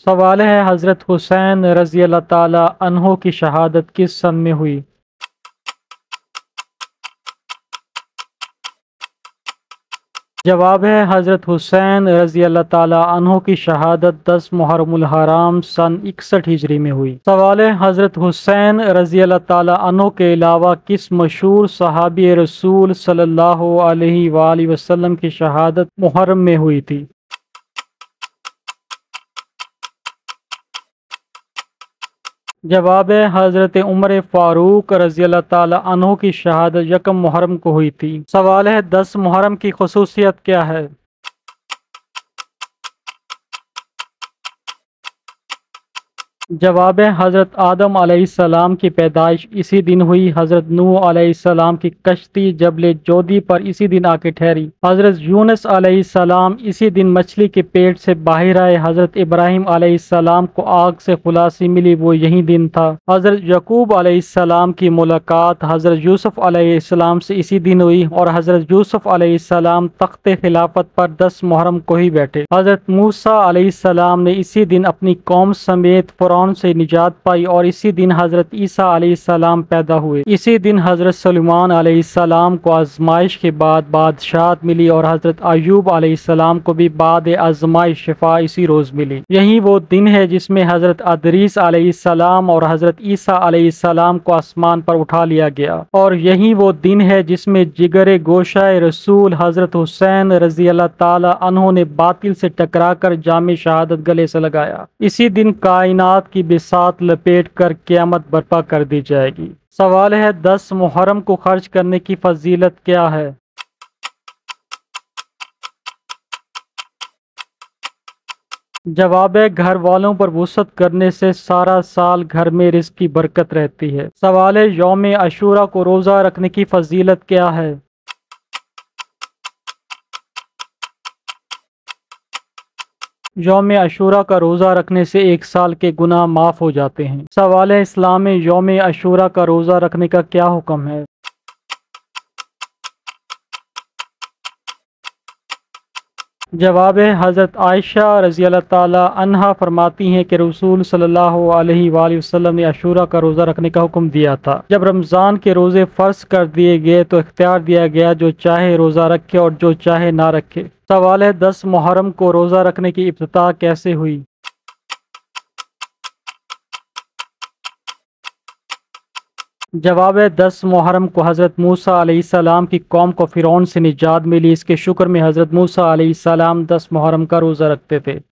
سوال ہے حضرت حسین رضی اللہ تعالی عنہ کی شہادت کس سن میں ہوئی؟ جواب ہے حضرت حسین رضی اللہ تعالی عنہ کی شہادت 10 محرم الحرام سن 61 ہجری میں ہوئی۔ سوال ہے حضرت حسین رضی اللہ تعالی عنہ کے علاوہ کس مشہور صحابی رسول صلی اللہ علیہ وآلہ وسلم کی شہادت محرم میں ہوئی تھی؟ جواب ہے حضرت عمر فاروق رضی اللہ تعالی عنہ کی شہادت 1 محرم کو ہوئی تھی۔ سوال ہے 10 محرم کی خصوصیت کیا ہے؟ جواب ہے حضرت آدم علیہ السلام کی پیدائش اسی دن ہوئی، حضرت نوح علیہ السلام کی کشتی جبل جودی پر اسی دن آ کے ٹھہری، حضرت یونس علیہ السلام اسی دن مچھلی کے پیٹ سے باہر آئے، حضرت ابراہیم علیہ السلام کو آگ سے خلاصی ملی وہ یہی دن تھا، حضرت یعقوب علیہ السلام کی ملاقات حضرت یوسف علیہ السلام سے اسی دن ہوئی، اور حضرت یوسف علیہ السلام تخت خلافت پر 10 محرم کو ہی بیٹھے، حضرت موسیٰ علیہ السلام نے اسی دن اپنی قوم سمیت فرعون سے نجات پائی، اور اسی دن حضرت عیسیٰ علیہ السلام پیدا ہوئے، اسی دن حضرت سلیمان علیہ السلام کو آزمائش کے بعد بادشاہت ملی، اور حضرت ایوب علیہ السلام کو بھی بعد آزمائش شفا اسی روز ملی۔ یہی وہ دن ہے جس میں حضرت ادریس علیہ السلام اور حضرت عیسیٰ علیہ السلام کو آسمان پر اٹھا لیا گیا، اور یہی وہ دن ہے جس میں جگر گوشہ رسول حضرت حسین رضی اللہ تعالی عنہ نے باطل سے ٹکرا کر جام شہادت گلے سے لگایا، اسی دن کائنات کی بساط لپیٹ کر قیامت برپا کر دی جائے گی۔ سوال ہے 10 محرم کو خرچ کرنے کی فضیلت کیا ہے؟ جواب ہے گھر والوں پر وسعت کرنے سے سارا سال گھر میں رزق کی برکت رہتی ہے۔ سوال ہے یوم عاشوراء کو روزہ رکھنے کی فضیلت کیا ہے؟ یوم عاشوراء کا روزہ رکھنے سے 1 سال کے گناہ معاف ہو جاتے ہیں۔ سوال ہے اسلام میں یوم عاشوراء کا روزہ رکھنے کا کیا حکم ہے؟ جواب ہے حضرت عائشہ رضی اللہ تعالی عنہا فرماتی ہیں کہ رسول صلی اللہ علیہ وآلہ وسلم نے عاشوراء کا روزہ رکھنے کا حکم دیا تھا۔ جب رمضان کے روزے فرض کر دیے گئے تو اختیار دیا گیا جو چاہے روزہ رکھے اور جو چاہے نہ رکھے۔ سوال ہے 10 محرم کو روزہ رکھنے کی ابتدا کیسے ہوئی؟ جواب ہے 10 محرم کو حضرت موسیٰ علیہ السلام کی قوم کو فرعون سے نجات ملی، اس کے شکر میں حضرت موسیٰ علیہ السلام 10 محرم کا روزہ رکھتے تھے۔